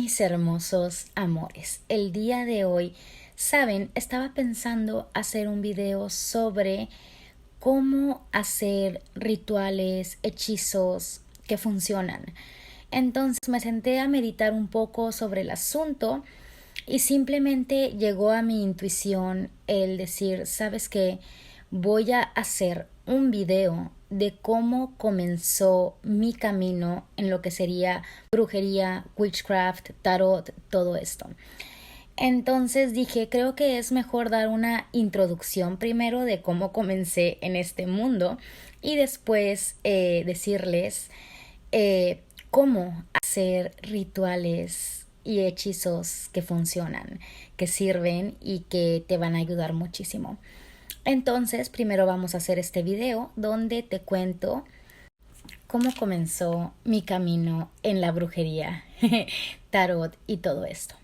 Mis hermosos amores, el día de hoy, saben, estaba pensando hacer un video sobre cómo hacer rituales, hechizos que funcionan. Entonces me senté a meditar un poco sobre el asunto y simplemente llegó a mi intuición el decir, ¿sabes qué? Voy a hacer un video de cómo comenzó mi camino en lo que sería brujería, witchcraft, tarot, todo esto. Entonces dije, creo que es mejor dar una introducción primero de cómo comencé en este mundo y después decirles cómo hacer rituales y hechizos que funcionan, que sirven y que te van a ayudar muchísimo. Entonces, primero vamos a hacer este video donde te cuento cómo comenzó mi camino en la brujería, tarot y todo esto.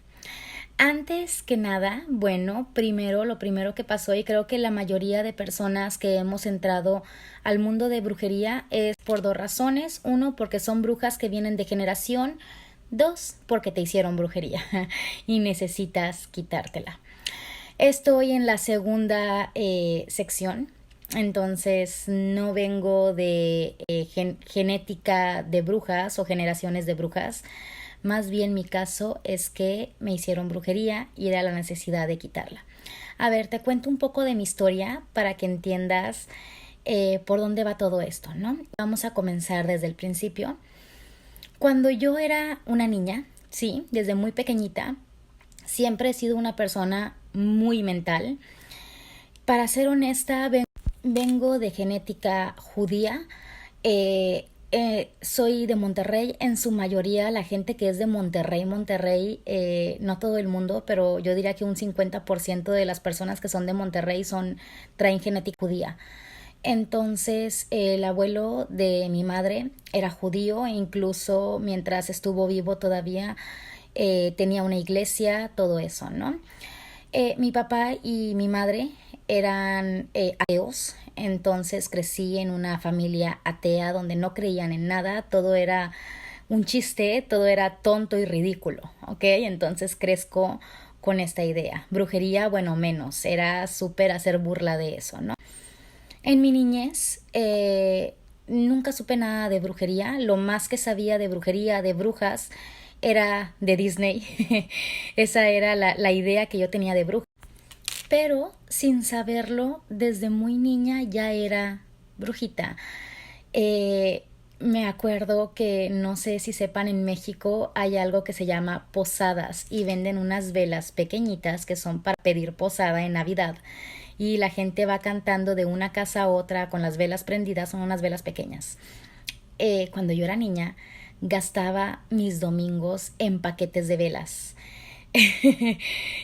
Antes que nada, bueno, lo primero que pasó, y creo que la mayoría de personas que hemos entrado al mundo de brujería es por dos razones. Uno, porque son brujas que vienen de generación. Dos, porque te hicieron brujería y necesitas quitártela. Estoy en la segunda sección, entonces no vengo de genética de brujas o generaciones de brujas. Más bien mi caso es que me hicieron brujería y era la necesidad de quitarla. A ver, te cuento un poco de mi historia para que entiendas por dónde va todo esto, ¿no? Vamos a comenzar desde el principio. Cuando yo era una niña, sí, desde muy pequeñita, siempre he sido una persona muy mental. Para ser honesta, vengo de genética judía. Soy de Monterrey. En su mayoría la gente que es de Monterrey, no todo el mundo, pero yo diría que un 50% de las personas que son de Monterrey traen genética judía. Entonces el abuelo de mi madre era judío e incluso mientras estuvo vivo todavía tenía una iglesia, todo eso, ¿no? Mi papá y mi madre eran ateos, entonces crecí en una familia atea donde no creían en nada, todo era un chiste, todo era tonto y ridículo, ¿ok? Entonces crezco con esta idea. Brujería, bueno, menos, era súper hacer burla de eso, ¿no? En mi niñez nunca supe nada de brujería, lo más que sabía de brujería, de brujas, era de Disney. Esa era la idea que yo tenía de bruja. Pero sin saberlo, desde muy niña ya era brujita. Me acuerdo que, no sé si sepan, en México hay algo que se llama posadas y venden unas velas pequeñitas que son para pedir posada en Navidad. Y la gente va cantando de una casa a otra con las velas prendidas, son unas velas pequeñas. Cuando yo era niña, gastaba mis domingos en paquetes de velas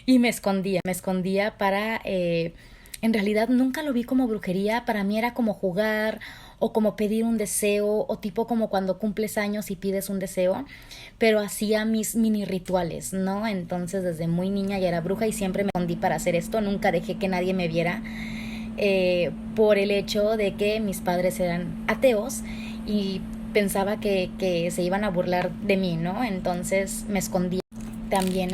y me escondía para en realidad nunca lo vi como brujería, para mí era como jugar o como pedir un deseo o tipo como cuando cumples años y pides un deseo, pero hacía mis mini rituales, ¿no? Entonces desde muy niña ya era bruja y siempre me escondí para hacer esto, nunca dejé que nadie me viera por el hecho de que mis padres eran ateos y pensaba que se iban a burlar de mí, ¿no? Entonces me escondía. También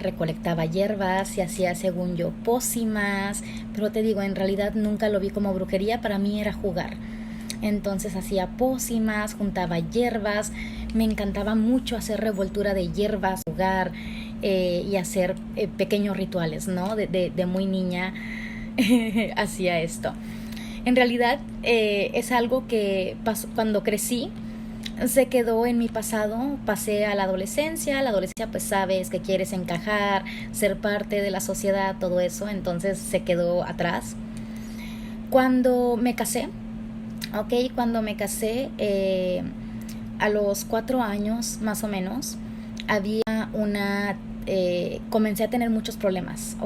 recolectaba hierbas y hacía, según yo, pócimas, pero te digo, en realidad nunca lo vi como brujería, para mí era jugar. Entonces hacía pócimas, juntaba hierbas, me encantaba mucho hacer revoltura de hierbas, jugar y hacer pequeños rituales, ¿no? De muy niña hacía esto. En realidad es algo que pasó cuando crecí, se quedó en mi pasado, pasé a la adolescencia pues sabes que quieres encajar, ser parte de la sociedad, todo eso, entonces se quedó atrás. Cuando me casé, a los 4 años más o menos, había comencé a tener muchos problemas,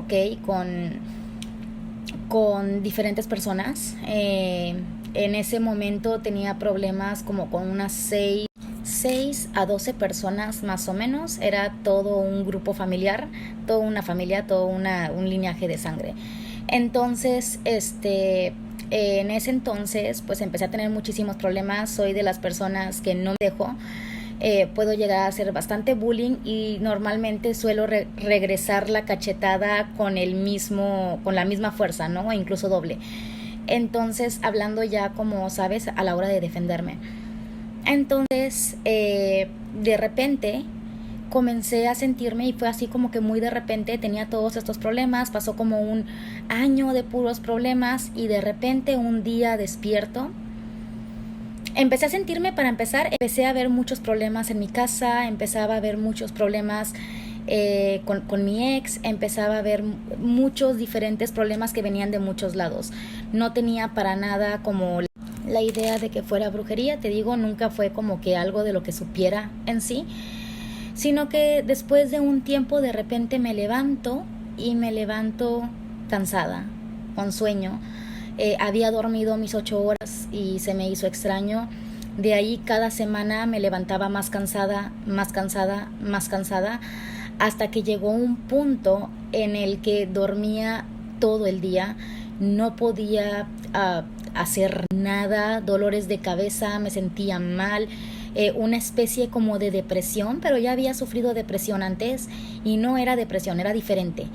con diferentes personas. En ese momento tenía problemas como con unas 6 a 12 personas más o menos. Era todo un grupo familiar, toda una familia, un linaje de sangre. Entonces, en ese entonces, pues empecé a tener muchísimos problemas. Soy de las personas que no me dejo. puedo llegar a hacer bastante bullying y normalmente suelo regresar la cachetada con la misma fuerza, ¿no? E incluso doble. Entonces, hablando ya como sabes, a la hora de defenderme. Entonces, de repente comencé a sentirme y fue así como que muy de repente tenía todos estos problemas, pasó como un año de puros problemas y de repente un día despierto. Empecé a sentirme, para empezar, empecé a ver muchos problemas en mi casa, empezaba a ver muchos problemas con mi ex, empezaba a ver muchos diferentes problemas que venían de muchos lados. No tenía para nada como la idea de que fuera brujería, te digo, nunca fue como que algo de lo que supiera en sí, sino que después de un tiempo de repente me levanto y me levanto cansada, con sueño. Había dormido mis 8 horas y se me hizo extraño. De ahí cada semana me levantaba más cansada, más cansada, más cansada, hasta que llegó un punto en el que dormía todo el día, no podía hacer nada, dolores de cabeza, me sentía mal, una especie como de depresión, pero ya había sufrido depresión antes y no era depresión, era diferente.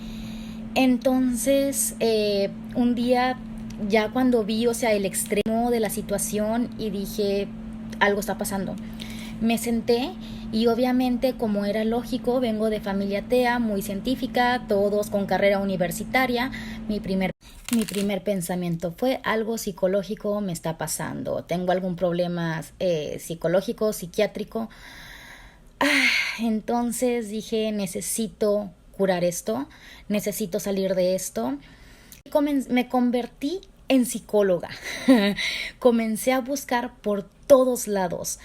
Entonces, un día ya cuando vi, o sea, el extremo de la situación y dije, algo está pasando. Me senté y obviamente, como era lógico, vengo de familia atea, muy científica, todos con carrera universitaria. Mi primer pensamiento fue algo psicológico me está pasando. Tengo algún problema psicológico, psiquiátrico. Entonces dije, necesito curar esto, necesito salir de esto. Me convertí en psicóloga. Comencé a buscar por todos lados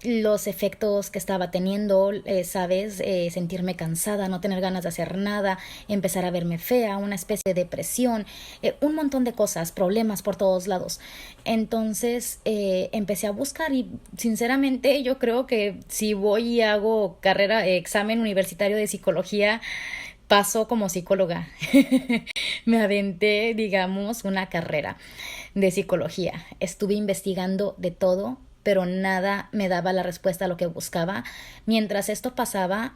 los efectos que estaba teniendo, ¿sabes? Sentirme cansada, no tener ganas de hacer nada, empezar a verme fea, una especie de depresión, un montón de cosas, problemas por todos lados. Entonces empecé a buscar y sinceramente yo creo que si voy y hago examen universitario de psicología, paso como psicóloga. Me aventé, digamos, una carrera de psicología. Estuve investigando de todo, pero nada me daba la respuesta a lo que buscaba. Mientras esto pasaba,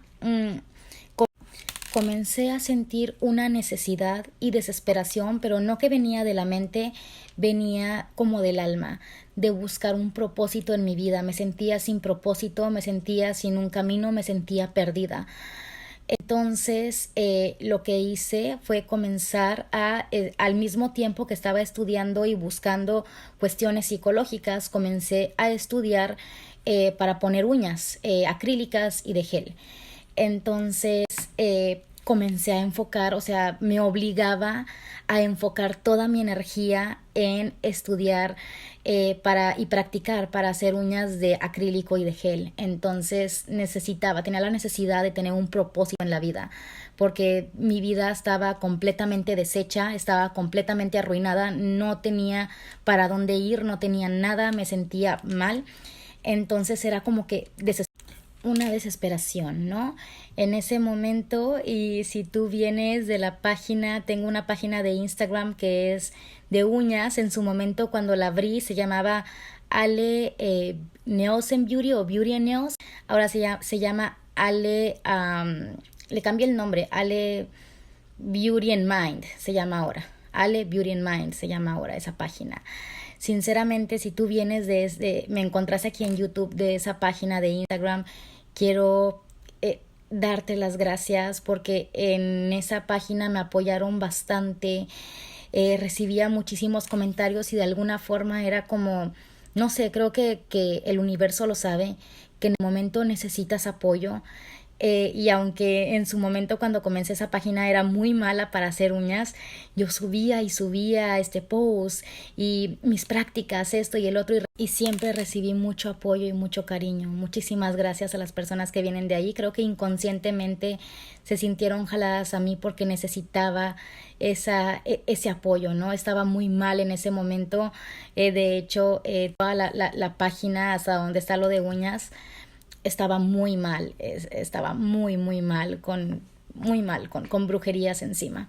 comencé a sentir una necesidad y desesperación, pero no que venía de la mente, venía como del alma, de buscar un propósito en mi vida. Me sentía sin propósito, me sentía sin un camino, me sentía perdida. Entonces, lo que hice fue comenzar al mismo tiempo que estaba estudiando y buscando cuestiones psicológicas, comencé a estudiar para poner uñas acrílicas y de gel. Entonces, comencé a enfocar, o sea, me obligaba a enfocar toda mi energía en estudiar y practicar para hacer uñas de acrílico y de gel. Entonces tenía la necesidad de tener un propósito en la vida, porque mi vida estaba completamente deshecha, estaba completamente arruinada, no tenía para dónde ir, no tenía nada, me sentía mal. Entonces era como que una desesperación, ¿no? En ese momento, y si tú vienes de la página, tengo una página de Instagram que es de uñas. En su momento, cuando la abrí, se llamaba Ale Nails and Beauty o Beauty and Nails. Ahora se llama Ale, le cambié el nombre, Ale Beauty and Mind se llama ahora. Ale Beauty and Mind se llama ahora esa página. Sinceramente, si tú vienes me encontraste aquí en YouTube de esa página de Instagram, quiero darte las gracias porque en esa página me apoyaron bastante, recibía muchísimos comentarios y de alguna forma era como, no sé, creo que el universo lo sabe, que en el momento necesitas apoyo. Y aunque en su momento cuando comencé esa página era muy mala para hacer uñas, yo subía y subía este post y mis prácticas, esto y el otro, y siempre recibí mucho apoyo y mucho cariño. Muchísimas gracias a las personas que vienen de ahí. Creo que inconscientemente se sintieron jaladas a mí porque necesitaba ese apoyo, ¿no? Estaba muy mal en ese momento. De hecho, toda la página hasta donde está lo de uñas estaba muy mal, estaba muy mal, con brujerías encima.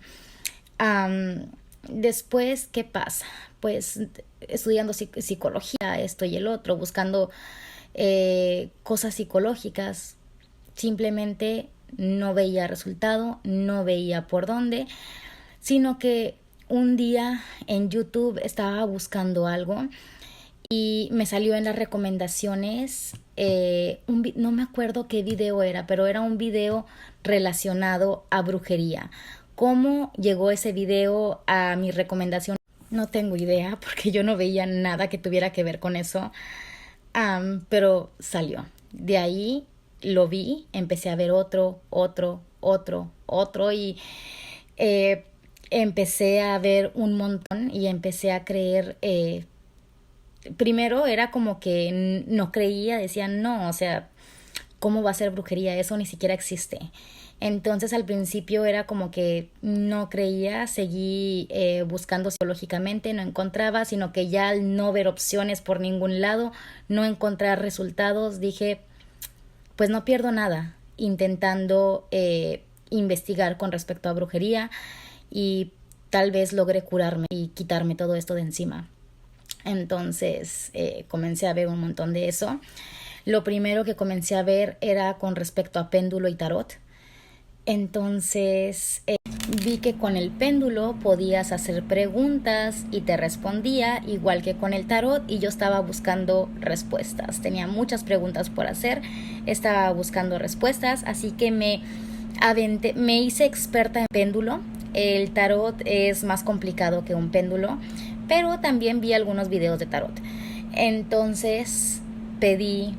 Después, ¿qué pasa? Pues estudiando psicología, esto y el otro, buscando cosas psicológicas. Simplemente no veía resultado, no veía por dónde, sino que un día en YouTube estaba buscando algo y me salió en las recomendaciones, no me acuerdo qué video era, pero era un video relacionado a brujería. ¿Cómo llegó ese video a mi recomendación? No tengo idea porque yo no veía nada que tuviera que ver con eso. Pero salió. De ahí lo vi, empecé a ver otro y empecé a ver un montón y empecé a creer. Primero era como que no creía, decía no, o sea, ¿cómo va a ser brujería? Eso ni siquiera existe. Entonces al principio era como que no creía, seguí buscando psicológicamente, no encontraba, sino que ya al no ver opciones por ningún lado, no encontrar resultados, dije, pues no pierdo nada intentando investigar con respecto a brujería y tal vez logre curarme y quitarme todo esto de encima. Entonces comencé a ver un montón de eso. Lo primero que comencé a ver era con respecto a péndulo y tarot. Entonces vi que con el péndulo podías hacer preguntas y te respondía, igual que con el tarot, y yo estaba buscando respuestas. Tenía muchas preguntas por hacer, estaba buscando respuestas, así que me hice experta en péndulo. El tarot es más complicado que un péndulo, pero también vi algunos videos de tarot. Entonces pedí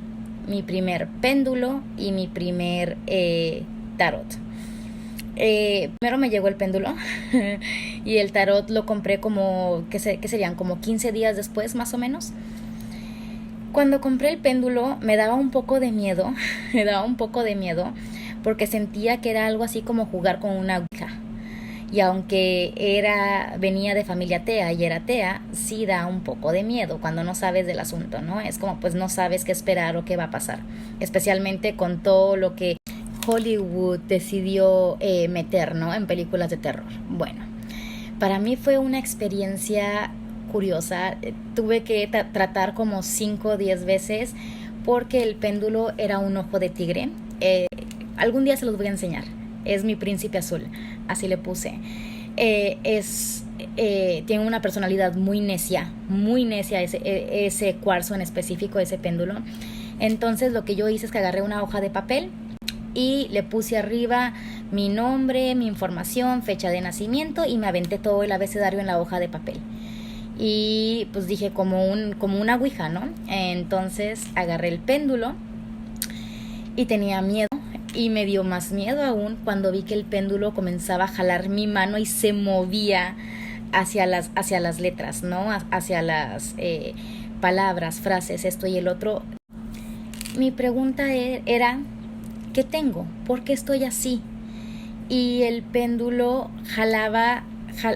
mi primer péndulo y mi primer tarot. Primero me llegó el péndulo y el tarot lo compré como, ¿qué serían? Como 15 días después, más o menos. Cuando compré el péndulo me daba un poco de miedo, porque sentía que era algo así como jugar con una ouija. Y aunque venía de familia atea y era atea, sí da un poco de miedo cuando no sabes del asunto, ¿no? Es como pues no sabes qué esperar o qué va a pasar, especialmente con todo lo que Hollywood decidió meter, ¿no? En películas de terror. Bueno, para mí fue una experiencia curiosa. Tuve que tratar como 5 o 10 veces porque el péndulo era un ojo de tigre. Algún día se los voy a enseñar. Es mi príncipe azul, así le puse. Tiene una personalidad muy necia ese cuarzo en específico, ese péndulo. Entonces lo que yo hice es que agarré una hoja de papel y le puse arriba mi nombre, mi información, fecha de nacimiento y me aventé todo el abecedario en la hoja de papel. Y pues dije como una ouija, ¿no? Entonces agarré el péndulo y tenía miedo. Y me dio más miedo aún cuando vi que el péndulo comenzaba a jalar mi mano y se movía hacia las letras, ¿no? Hacia las palabras, frases, esto y el otro. Mi pregunta era, ¿qué tengo? ¿Por qué estoy así? Y el péndulo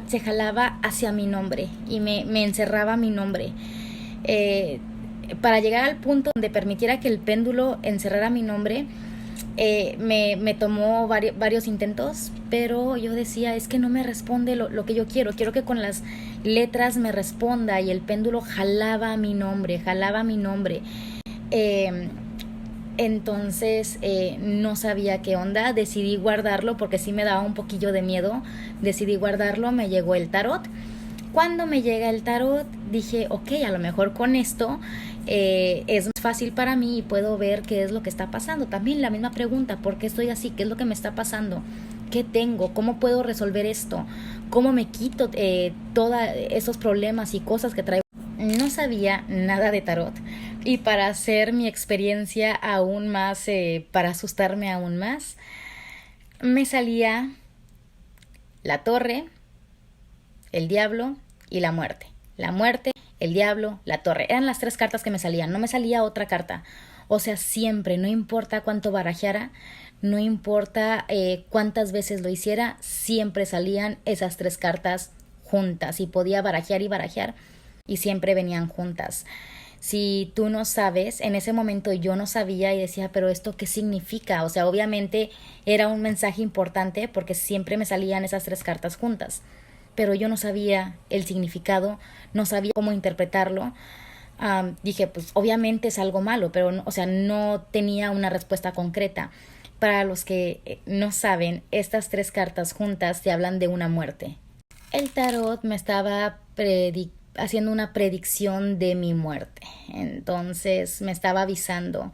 se jalaba hacia mi nombre y me encerraba mi nombre. Para llegar al punto donde permitiera que el péndulo encerrara mi nombre, me tomó varios intentos, pero yo decía, es que no me responde lo que yo quiero que con las letras me responda, y el péndulo jalaba mi nombre. Entonces no sabía qué onda, decidí guardarlo porque sí me daba un poquillo de miedo, decidí guardarlo. Me llegó el tarot. Cuando me llega el tarot dije, ok, a lo mejor con esto es más fácil para mí y puedo ver qué es lo que está pasando. También la misma pregunta, ¿por qué estoy así? ¿Qué es lo que me está pasando? ¿Qué tengo? ¿Cómo puedo resolver esto? ¿Cómo me quito todos esos problemas y cosas que traigo? No sabía nada de tarot, y para hacer mi experiencia aún más, para asustarme aún más, me salía la torre, el diablo y la muerte. La muerte, el diablo, la torre. Eran las 3 cartas que me salían. No me salía otra carta. O sea, siempre, no importa cuánto barajeara, no importa cuántas veces lo hiciera, siempre salían esas 3 cartas juntas. Y podía barajear y barajear y siempre venían juntas. Si tú no sabes, en ese momento yo no sabía y decía, pero ¿esto qué significa? O sea, obviamente era un mensaje importante porque siempre me salían esas 3 cartas juntas, pero yo no sabía el significado, no sabía cómo interpretarlo. Dije, pues obviamente es algo malo, pero no, o sea, no tenía una respuesta concreta. Para los que no saben, estas tres cartas juntas te hablan de una muerte. El tarot me estaba haciendo una predicción de mi muerte, entonces me estaba avisando.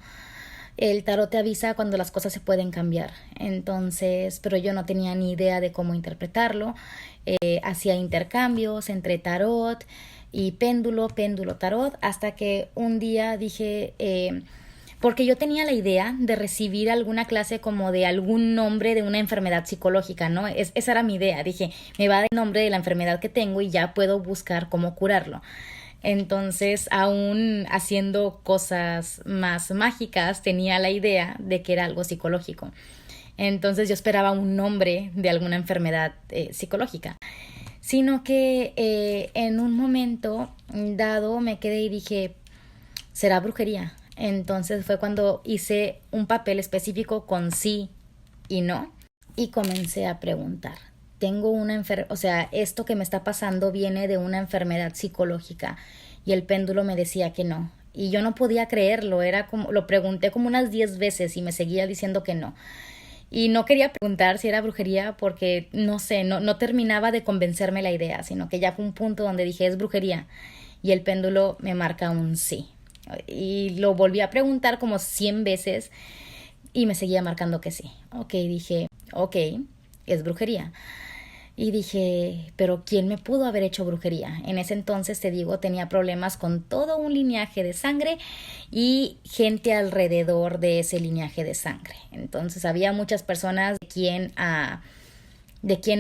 El tarot te avisa cuando las cosas se pueden cambiar, entonces, pero yo no tenía ni idea de cómo interpretarlo. Hacía intercambios entre tarot y péndulo, péndulo, tarot, hasta que un día dije, porque yo tenía la idea de recibir alguna clase como de algún nombre de una enfermedad psicológica, ¿no? Esa era mi idea. Dije, me va a dar el nombre de la enfermedad que tengo y ya puedo buscar cómo curarlo. Entonces, aún haciendo cosas más mágicas, tenía la idea de que era algo psicológico. Entonces yo esperaba un nombre de alguna enfermedad psicológica. Sino que en un momento dado me quedé y dije, ¿será brujería? Entonces fue cuando hice un papel específico con sí y no y comencé a preguntar. Tengo una enfermedad, o sea, esto que me está pasando viene de una enfermedad psicológica, y el péndulo me decía que no. Y yo no podía creerlo, era como, lo pregunté como unas 10 veces y me seguía diciendo que no. Y no quería preguntar si era brujería porque, no sé, no terminaba de convencerme la idea, sino que ya fue un punto donde dije, es brujería. Y el péndulo me marca un sí. Y lo volví a preguntar como 100 veces y me seguía marcando que sí. Ok, dije, ok, es brujería. Y dije, pero ¿quién me pudo haber hecho brujería? En ese entonces, te digo, tenía problemas con todo un linaje de sangre y gente alrededor de ese linaje de sangre. Entonces había muchas personas de quién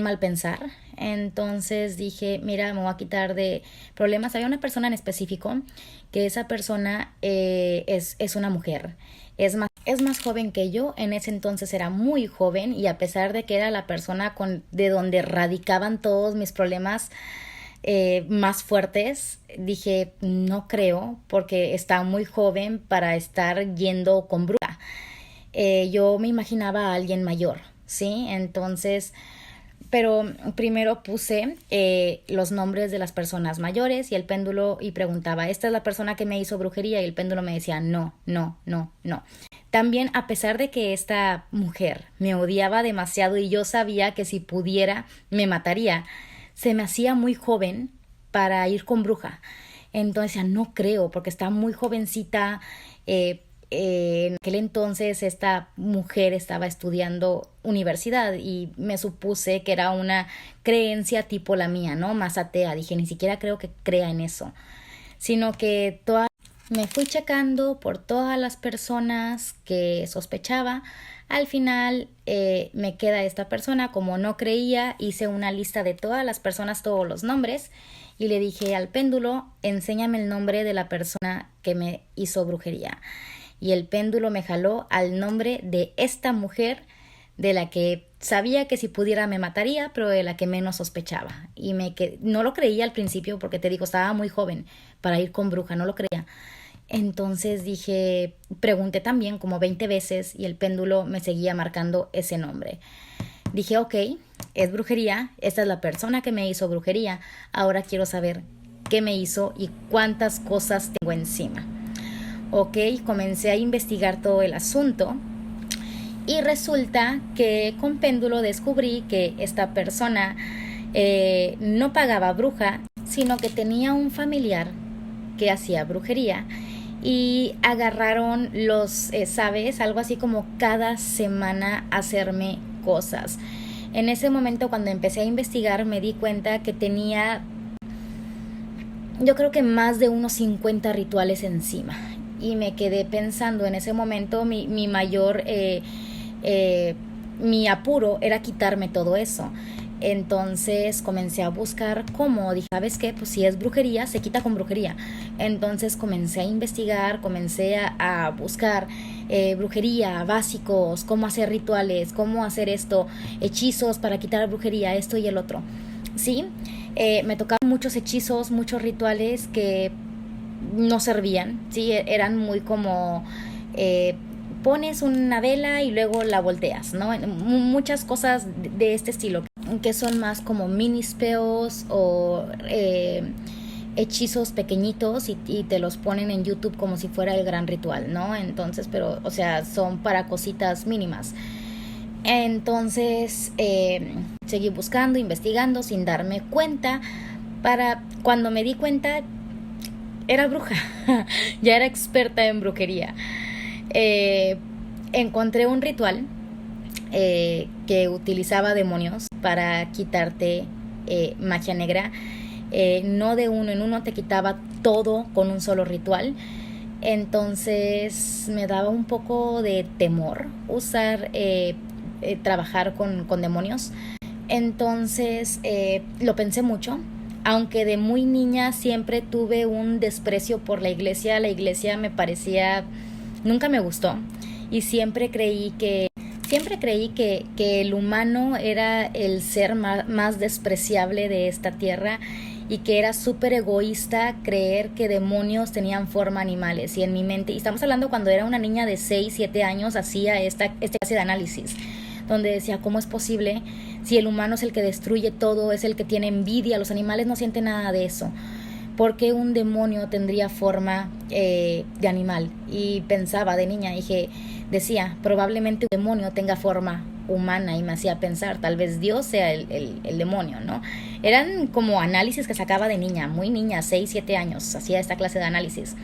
mal pensar. Entonces dije, mira, me voy a quitar de problemas. Había una persona en específico que esa persona es una mujer. Es más joven que yo, en ese entonces era muy joven, y a pesar de que era la persona de donde radicaban todos mis problemas más fuertes, dije, no creo, porque está muy joven para estar yendo con bruja. Yo me imaginaba a alguien mayor, ¿sí? Entonces, pero primero puse los nombres de las personas mayores y el péndulo, y preguntaba, ¿esta es la persona que me hizo brujería? Y el péndulo me decía, no, no, no, no. También, a pesar de que esta mujer me odiaba demasiado y yo sabía que si pudiera me mataría, se me hacía muy joven para ir con bruja. Entonces decía, no creo, porque está muy jovencita. En aquel entonces esta mujer estaba estudiando universidad y me supuse que era una creencia tipo la mía, ¿no? Más atea. Dije, ni siquiera creo que crea en eso, sino que me fui checando por todas las personas que sospechaba. Al final me queda esta persona. Como no creía, hice una lista de todas las personas, todos los nombres, y le dije al péndulo, enséñame el nombre de la persona que me hizo brujería. Y el péndulo me jaló al nombre de esta mujer, de la que sabía que si pudiera me mataría, pero de la que menos sospechaba. Y no lo creía al principio porque, te digo, estaba muy joven para ir con bruja, no lo creía. Entonces pregunté también como 20 veces y el péndulo me seguía marcando ese nombre. Dije, ok, es brujería, esta es la persona que me hizo brujería, ahora quiero saber qué me hizo y cuántas cosas tengo encima. Ok, comencé a investigar todo el asunto y resulta que con péndulo descubrí que esta persona no pagaba bruja, sino que tenía un familiar que hacía brujería y agarraron ¿sabes? Algo así como cada semana hacerme cosas. En ese momento, cuando empecé a investigar, me di cuenta que tenía, yo creo que más de unos 50 rituales encima. Y me quedé pensando en ese momento, mi mayor, mi apuro era quitarme todo eso. Entonces comencé a buscar cómo. Dije, ¿sabes qué? Pues si es brujería, se quita con brujería. Entonces comencé a investigar, comencé a buscar brujería, básicos, cómo hacer rituales, cómo hacer esto, hechizos para quitar brujería, esto y el otro. ¿Sí? Me tocaban muchos hechizos, muchos rituales que no servían, ¿sí? Eran muy como pones una vela y luego la volteas, ¿no? Muchas cosas de este estilo, que son más como mini spells o hechizos pequeñitos y te los ponen en YouTube como si fuera el gran ritual, ¿no? Entonces, pero, o sea, son para cositas mínimas. Entonces, seguí buscando, investigando sin darme cuenta. Para cuando me di cuenta, era bruja, ya era experta en brujería. Eh, Encontré un ritual que utilizaba demonios para quitarte magia negra. No de uno en uno, te quitaba todo con un solo ritual. Entonces me daba un poco de temor usar, trabajar con demonios. Entonces lo pensé mucho. Aunque de muy niña siempre tuve un desprecio por la iglesia me parecía, nunca me gustó. Y siempre creí que el humano era el ser más despreciable de esta tierra y que era súper egoísta creer que demonios tenían forma animales. Y en mi mente, y estamos hablando cuando era una niña de 6 7 años, hacía esta clase de análisis, donde decía, ¿cómo es posible? Si el humano es el que destruye todo, es el que tiene envidia, los animales no sienten nada de eso. ¿Por qué un demonio tendría forma de animal? Y pensaba de niña, decía, probablemente un demonio tenga forma humana y me hacía pensar, tal vez Dios sea el demonio, ¿no? Eran como análisis que sacaba de niña, muy niña, 6 7 años, hacía esta clase de análisis.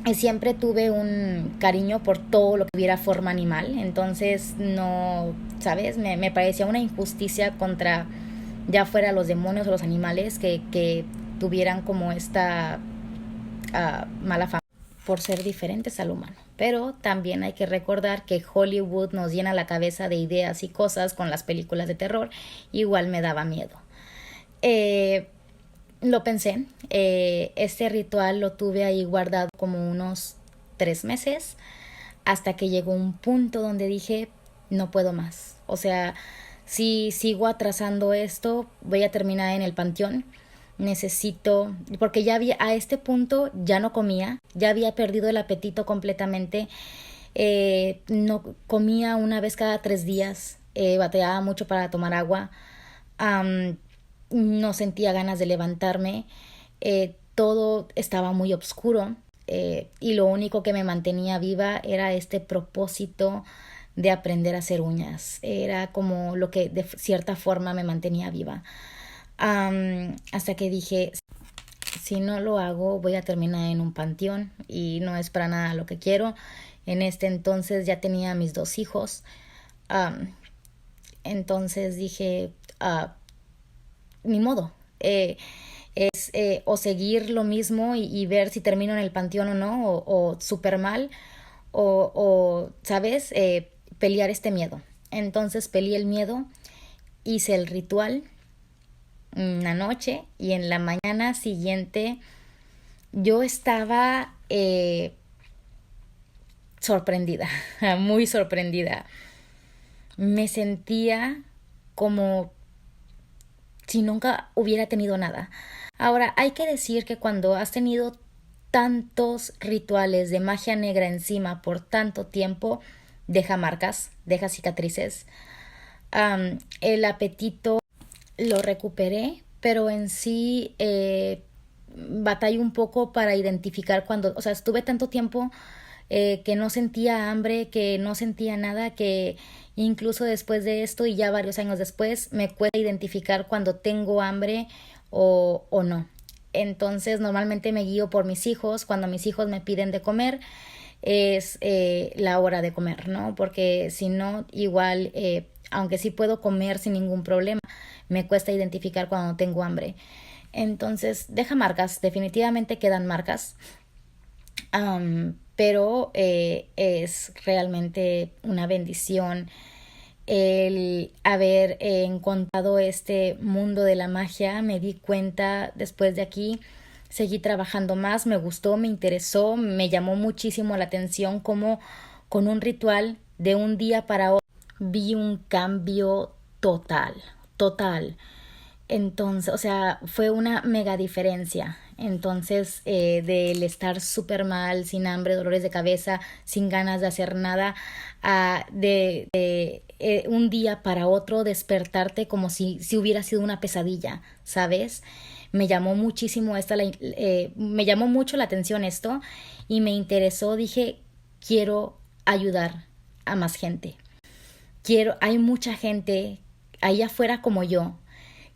Y siempre tuve un cariño por todo lo que tuviera forma animal, entonces no, ¿sabes? Me parecía una injusticia contra ya fuera los demonios o los animales que tuvieran como esta mala fama por ser diferentes al humano. Pero también hay que recordar que Hollywood nos llena la cabeza de ideas y cosas con las películas de terror. Igual me daba miedo. Lo pensé. Este ritual lo tuve ahí guardado como unos 3 meses hasta que llegó un punto donde dije, no puedo más. O sea, si sigo atrasando esto, voy a terminar en el panteón. Necesito, porque ya había, a este punto ya no comía, ya había perdido el apetito completamente. No comía una vez cada 3 días, batallaba mucho para tomar agua. No sentía ganas de levantarme. Todo estaba muy oscuro. Y lo único que me mantenía viva era este propósito de aprender a hacer uñas. Era como lo que de cierta forma me mantenía viva. Hasta que dije, si no lo hago voy a terminar en un panteón y no es para nada lo que quiero. En este entonces ya tenía mis 2 hijos. Entonces dije, ni modo. O seguir lo mismo y ver si termino en el panteón o no, o súper mal, ¿sabes? Pelear este miedo. Entonces peleé el miedo, hice el ritual una noche y en la mañana siguiente yo estaba sorprendida, muy sorprendida. Me sentía como si nunca hubiera tenido nada. Ahora, hay que decir que cuando has tenido tantos rituales de magia negra encima por tanto tiempo, deja marcas, deja cicatrices. El apetito lo recuperé, pero en sí batallo un poco para identificar cuando, o sea, estuve tanto tiempo que no sentía hambre, que no sentía nada, que incluso después de esto y ya varios años después me cuesta identificar cuando tengo hambre o no. Entonces normalmente me guío por mis hijos. Cuando mis hijos me piden de comer es la hora de comer, ¿no? Porque si no, igual, aunque sí puedo comer sin ningún problema, me cuesta identificar cuando tengo hambre. Entonces deja marcas, definitivamente quedan marcas. Pero es realmente una bendición el haber encontrado este mundo de la magia. Me di cuenta después de aquí, seguí trabajando más, me gustó, me interesó, me llamó muchísimo la atención cómo con un ritual de un día para otro vi un cambio total. Entonces, o sea, fue una mega diferencia. Entonces, del estar súper mal, sin hambre, dolores de cabeza, sin ganas de hacer nada, de un día para otro despertarte como si hubiera sido una pesadilla, ¿sabes? Me llamó muchísimo me llamó mucho la atención esto y me interesó. Dije, quiero ayudar a más gente. Hay mucha gente ahí afuera como yo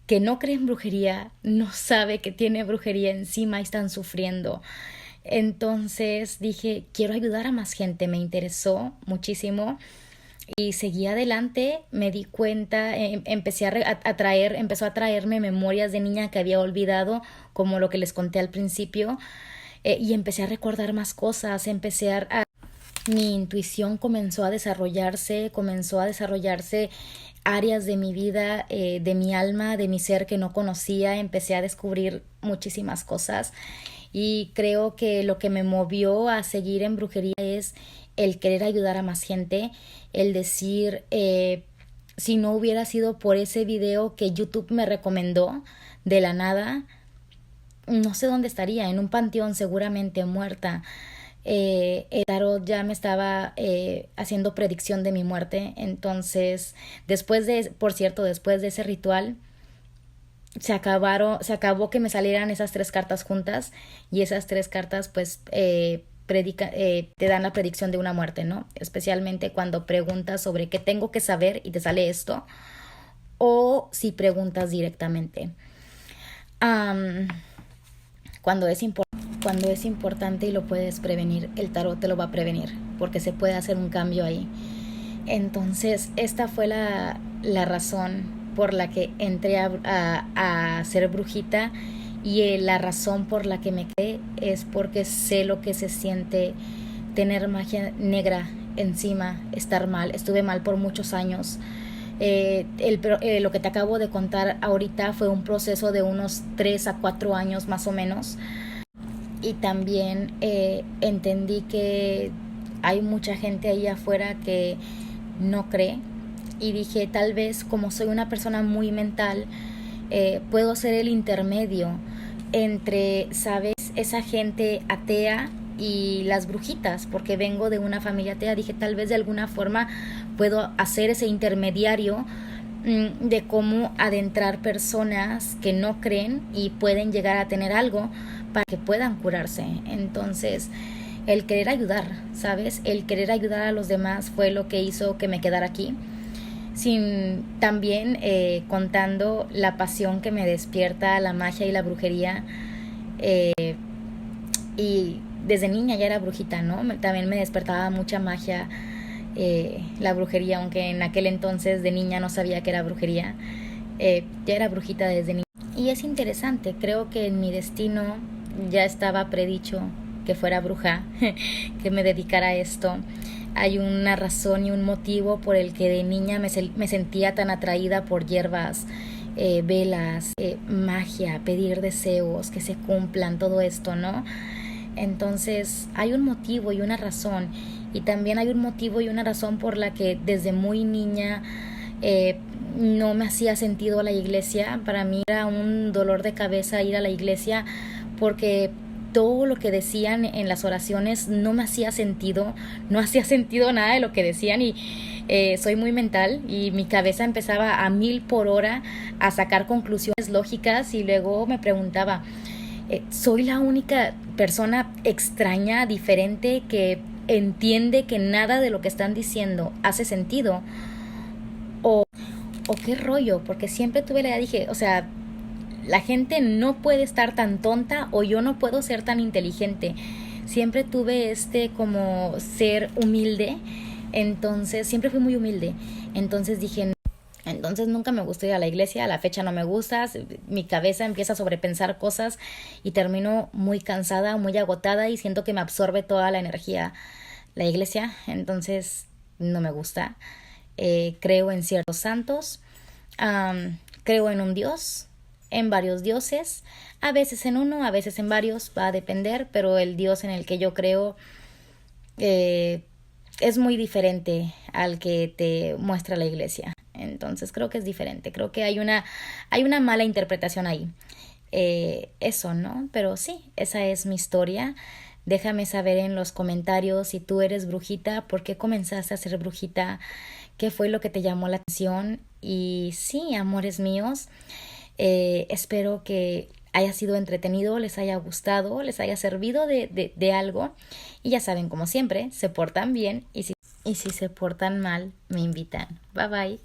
que no cree en brujería, no sabe que tiene brujería encima y están sufriendo. Entonces dije, quiero ayudar a más gente, me interesó muchísimo y seguí adelante. Me di cuenta, empezó a traerme memorias de niña que había olvidado, como lo que les conté al principio, y empecé a recordar más cosas, mi intuición comenzó a desarrollarse áreas de mi vida, de mi alma, de mi ser que no conocía. Empecé a descubrir muchísimas cosas y creo que lo que me movió a seguir en brujería es el querer ayudar a más gente, el decir, si no hubiera sido por ese video que YouTube me recomendó de la nada, no sé dónde estaría, en un panteón seguramente muerta. El tarot ya me estaba haciendo predicción de mi muerte. Entonces, después de ese ritual, se acabó que me salieran esas 3 cartas juntas, y esas 3 cartas pues te dan la predicción de una muerte, ¿no? Especialmente cuando preguntas sobre qué tengo que saber y te sale esto, o si preguntas directamente. Um, cuando es importante y lo puedes prevenir, el tarot te lo va a prevenir, porque se puede hacer un cambio ahí. Entonces, esta fue la razón por la que entré a ser brujita, y la razón por la que me quedé es porque sé lo que se siente tener magia negra encima, estar mal. Estuve mal por muchos años. Lo que te acabo de contar ahorita fue un proceso de unos 3 a 4 años más o menos. Y también entendí que hay mucha gente ahí afuera que no cree, y dije, tal vez como soy una persona muy mental, puedo ser el intermedio entre, ¿sabes?, esa gente atea y las brujitas, porque vengo de una familia atea. Dije, tal vez de alguna forma puedo hacer ese intermediario de cómo adentrar personas que no creen y pueden llegar a tener algo para que puedan curarse. Entonces, el querer ayudar, ¿sabes? El querer ayudar a los demás fue lo que hizo que me quedara aquí. También contando la pasión que me despierta la magia y la brujería. Y desde niña ya era brujita, ¿no? También me despertaba mucha magia, la brujería, aunque en aquel entonces de niña no sabía que era brujería. Ya era brujita desde niña. Y es interesante, creo que en mi destino ya estaba predicho que fuera bruja, que me dedicara a esto. Hay una razón y un motivo por el que de niña me sentía tan atraída por hierbas, velas, magia, pedir deseos, que se cumplan, todo esto, ¿no? Entonces hay un motivo y una razón, y también hay un motivo y una razón por la que desde muy niña no me hacía sentido la iglesia. Para mí era un dolor de cabeza ir a la iglesia, porque todo lo que decían en las oraciones no me hacía sentido, no hacía sentido nada de lo que decían, y soy muy mental y mi cabeza empezaba a 1000 por hora a sacar conclusiones lógicas, y luego me preguntaba, ¿soy la única persona extraña, diferente, que entiende que nada de lo que están diciendo hace sentido? ¿O qué rollo? Porque siempre tuve la idea, dije, o sea, la gente no puede estar tan tonta, o yo no puedo ser tan inteligente. Siempre tuve como ser humilde, entonces siempre fui muy humilde. Entonces dije, no. Entonces nunca me gustó ir a la iglesia, a la fecha no me gusta, mi cabeza empieza a sobrepensar cosas y termino muy cansada, muy agotada, y siento que me absorbe toda la energía la iglesia. Entonces no me gusta. Creo en ciertos santos, creo en un Dios, en varios dioses, a veces en uno, a veces en varios, va a depender, pero el Dios en el que yo creo es muy diferente al que te muestra la iglesia. Entonces creo que es diferente, creo que hay una mala interpretación ahí. Eso, ¿no? Pero sí, esa es mi historia. Déjame saber en los comentarios si tú eres brujita, por qué comenzaste a ser brujita, qué fue lo que te llamó la atención. Y sí, amores míos, espero que haya sido entretenido, les haya gustado, les haya servido de algo. Y ya saben, como siempre, se portan bien y si se portan mal, me invitan. Bye bye.